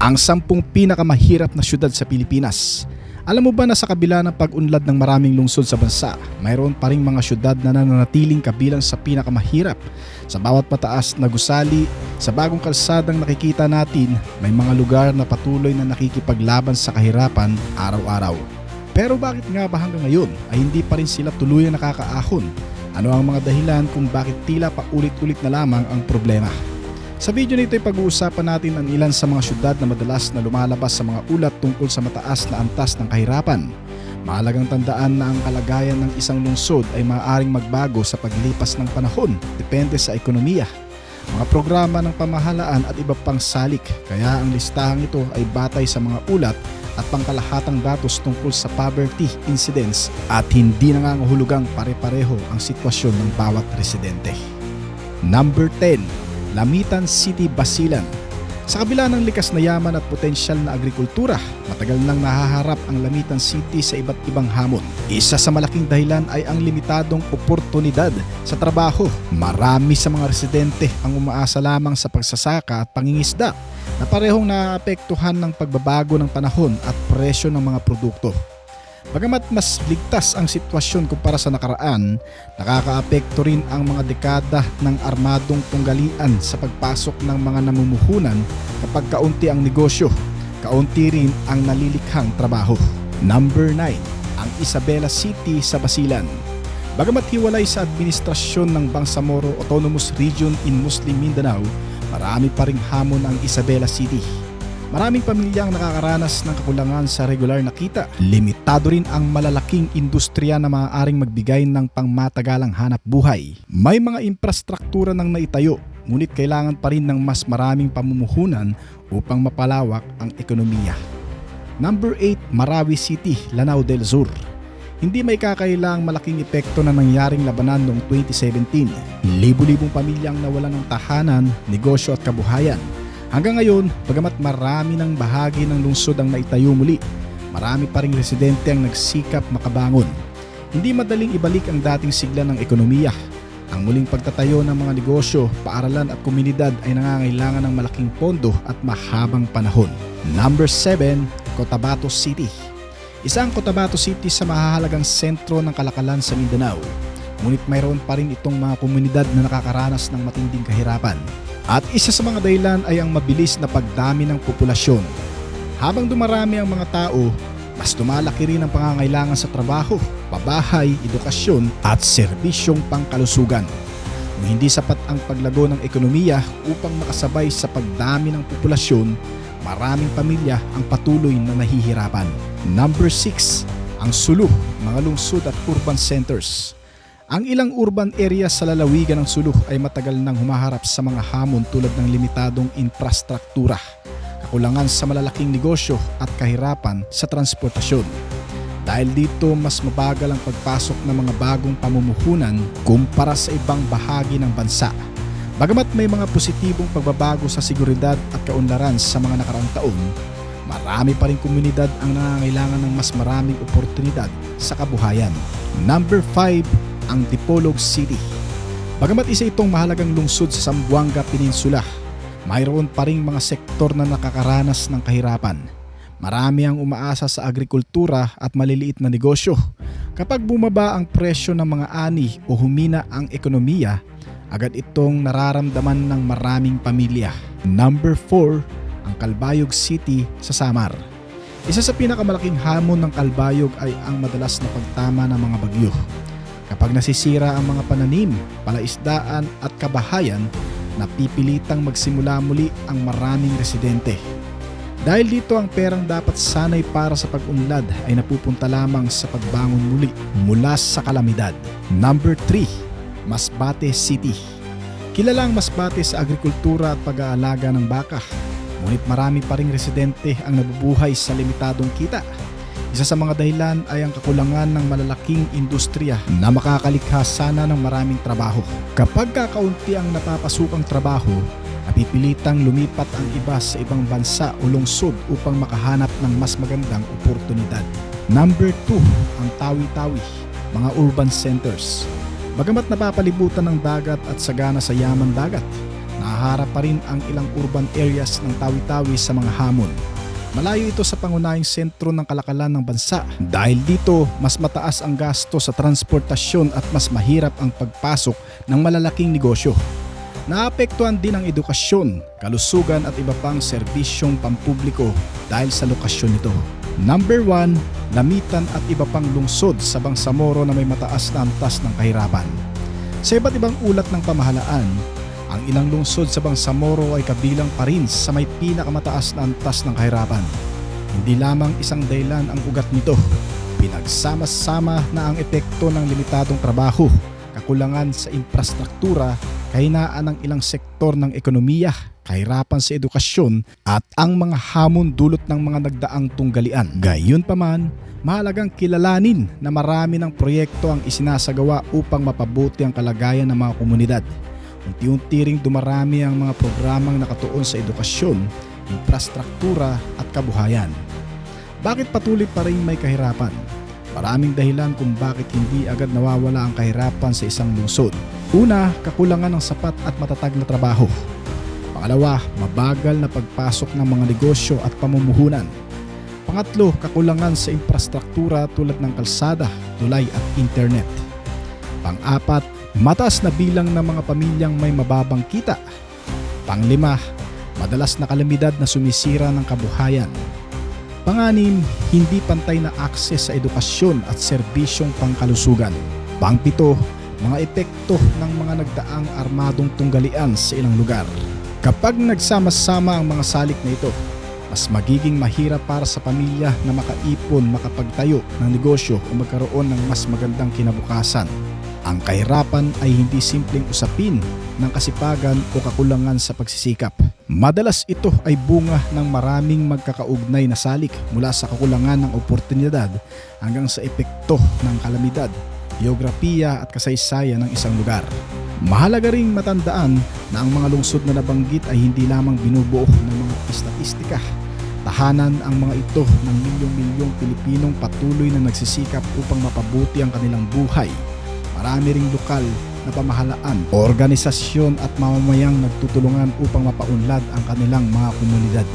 Ang 10 pinakamahirap na syudad sa Pilipinas. Alam mo ba na sa kabila ng pag-unlad ng maraming lungsod sa bansa, mayroon pa ring mga syudad na nananatiling kabilang sa pinakamahirap? Sa bawat mataas na gusali, sa bagong kalsadang nakikita natin, may mga lugar na patuloy na nakikipaglaban sa kahirapan araw-araw. Pero bakit nga ba hanggang ngayon ay hindi pa rin sila tuluyang nakakaahon? Ano ang mga dahilan kung bakit tila paulit-ulit na lamang ang problema? Sa video nito ay pag-uusapan natin ang ilan sa mga syudad na madalas na lumalabas sa mga ulat tungkol sa mataas na antas ng kahirapan. Mahalagang tandaan na ang kalagayan ng isang lungsod ay maaaring magbago sa paglipas ng panahon, depende sa ekonomiya, mga programa ng pamahalaan at iba pang salik. Kaya ang listahang ito ay batay sa mga ulat at pangkalahatang datos tungkol sa poverty incidence at hindi nangangahulugang pare-pareho ang sitwasyon ng bawat residente. Number 10. Lamitan City, Basilan. Sa kabila ng likas na yaman at potensyal na agrikultura, matagal nang nahaharap ang Lamitan City sa iba't ibang hamon. Isa sa malaking dahilan ay ang limitadong oportunidad sa trabaho. Marami sa mga residente ang umaasa lamang sa pagsasaka at pangingisda na parehong naapektuhan ng pagbabago ng panahon at presyo ng mga produkto. Bagamat mas ligtas ang sitwasyon kumpara sa nakaraan, nakakaapekto rin ang mga dekada ng armadong tunggalian sa pagpasok ng mga namumuhunan kapag kaunti ang negosyo, kaunti rin ang nalilikhang trabaho. Number 9. Ang Isabela City sa Basilan. Bagamat hiwalay sa administrasyon ng Bangsamoro Autonomous Region in Muslim Mindanao, marami pa ring hamon ang Isabela City. Maraming pamilyang nakakaranas ng kakulangan sa regular na kita. Limitado rin ang malalaking industriya na maaaring magbigay ng pangmatagalang hanap buhay. May mga infrastruktura nang naitayo, ngunit kailangan pa rin ng mas maraming pamumuhunan upang mapalawak ang ekonomiya. Number 8. Marawi City, Lanao del Sur. Hindi may kakailang malaking epekto na nangyaring labanan noong 2017. Libu-libong pamilyang nawalan ng tahanan, negosyo at kabuhayan. Hanggang ngayon, bagamat marami ng bahagi ng lungsod ang naitayo muli, marami pa ring residente ang nagsikap makabangon. Hindi madaling ibalik ang dating sigla ng ekonomiya. Ang muling pagtatayo ng mga negosyo, paaralan at komunidad ay nangangailangan ng malaking pondo at mahabang panahon. Number 7. Cotabato City. Isa ang Cotabato City sa mahahalagang sentro ng kalakalan sa Mindanao. Ngunit mayroon pa rin itong mga komunidad na nakakaranas ng matinding kahirapan. At isa sa mga dahilan ay ang mabilis na pagdami ng populasyon. Habang dumarami ang mga tao, mas lumalaki rin ang pangangailangan sa trabaho, pabahay, edukasyon at serbisyong pangkalusugan. Kung hindi sapat ang paglago ng ekonomiya upang makasabay sa pagdami ng populasyon, maraming pamilya ang patuloy na nahihirapan. Number 6. Ang Sulu, mga lungsod at urban centers. Ang ilang urban areas sa lalawigan ng Sulu ay matagal nang humaharap sa mga hamon tulad ng limitadong infrastruktura, kakulangan sa malalaking negosyo at kahirapan sa transportasyon. Dahil dito, mas mabagal ang pagpasok ng mga bagong pamumuhunan kumpara sa ibang bahagi ng bansa. Bagamat may mga positibong pagbabago sa seguridad at kaunlaran sa mga nakaraang taon, marami pa rin komunidad ang nangangailangan ng mas maraming oportunidad sa kabuhayan. Number 5. Ang Dipolog City. Bagamat isa itong mahalagang lungsod sa Zamboanga Peninsula, mayroon pa ring mga sektor na nakakaranas ng kahirapan. Marami ang umaasa sa agrikultura at maliliit na negosyo. Kapag bumaba ang presyo ng mga ani o humina ang ekonomiya, agad itong nararamdaman ng maraming pamilya. Number 4. Ang Calbayog City sa Samar. Isa sa pinakamalaking hamon ng Calbayog ay ang madalas na pagtama ng mga bagyo. Kapag nasisira ang mga pananim, palaisdaan at kabahayan, napipilitang magsimula muli ang maraming residente. Dahil dito, ang perang dapat sanay para sa pag-unlad ay napupunta lamang sa pagbangon muli mula sa kalamidad. Number 3. Masbate City. Kilala ang Masbate sa agrikultura at pag-aalaga ng baka. Ngunit marami pa ring residente ang nabubuhay sa limitadong kita. Isa sa mga dahilan ay ang kakulangan ng malalaking industriya na makakalikha sana ng maraming trabaho. Kapag kakaunti ang napapasukang trabaho, napipilitang lumipat ang iba sa ibang bansa o lungsod upang makahanap ng mas magandang oportunidad. Number 2. Ang Tawi-Tawi, mga urban centers. Bagamat napapalibutan ng dagat at sagana sa yaman dagat, nahaharap pa rin ang ilang urban areas ng Tawi-Tawi sa mga hamon. Malayo ito sa pangunahing sentro ng kalakalan ng bansa. Dahil dito, mas mataas ang gasto sa transportasyon at mas mahirap ang pagpasok ng malalaking negosyo. Naapektuhan din ang edukasyon, kalusugan at iba pang serbisyong pampubliko dahil sa lokasyon nito. Number 1, Lamitan at iba pang lungsod sa Bangsamoro na may mataas na antas ng kahirapan. Sa iba't ibang ulat ng pamahalaan, ang ilang lungsod sa Bangsamoro ay kabilang pa rin sa may pinakamataas na antas ng kahirapan. Hindi lamang isang dahilan ang ugat nito. Pinagsama-sama na ang epekto ng limitadong trabaho, kakulangan sa infrastruktura, kahinaan ng ilang sektor ng ekonomiya, kahirapan sa edukasyon at ang mga hamon dulot ng mga nagdaang tunggalian. Gayunpaman, mahalagang kilalanin na marami ng proyekto ang isinasagawa upang mapabuti ang kalagayan ng mga komunidad. Unti-unti ring dumarami ang mga programang nakatuon sa edukasyon, infrastruktura at kabuhayan. Bakit patuloy pa rin may kahirapan? Maraming dahilan kung bakit hindi agad nawawala ang kahirapan sa isang lungsod. Una, kakulangan ng sapat at matatag na trabaho. Pangalawa, mabagal na pagpasok ng mga negosyo at pamumuhunan. Pangatlo, kakulangan sa infrastruktura tulad ng kalsada, tulay at internet. Pang-apat, mataas na bilang ng mga pamilyang may mababang kita. Pang-lima, madalas na kalamidad na sumisira ng kabuhayan. Pang-anim, hindi pantay na akses sa edukasyon at serbisyong pangkalusugan. Pang-pito, mga epekto ng mga nagdaang armadong tunggalian sa ilang lugar. Kapag nagsama-sama ang mga salik na ito, mas magiging mahirap para sa pamilya na makaipon, makapagtayo ng negosyo o magkaroon ng mas magandang kinabukasan. Ang kahirapan ay hindi simpleng usapin ng kasipagan o kakulangan sa pagsisikap. Madalas ito ay bunga ng maraming magkakaugnay na salik mula sa kakulangan ng oportunidad hanggang sa epekto ng kalamidad, geografiya at kasaysayan ng isang lugar. Mahalaga ring matandaan na ang mga lungsod na nabanggit ay hindi lamang binubuo ng mga istatistika. Tahanan ang mga ito ng milyong-milyong Pilipinong patuloy na nagsisikap upang mapabuti ang kanilang buhay. Marami ring lokal na pamahalaan, organisasyon at mamamayang nagtutulungan upang mapaunlad ang kanilang mga komunidad.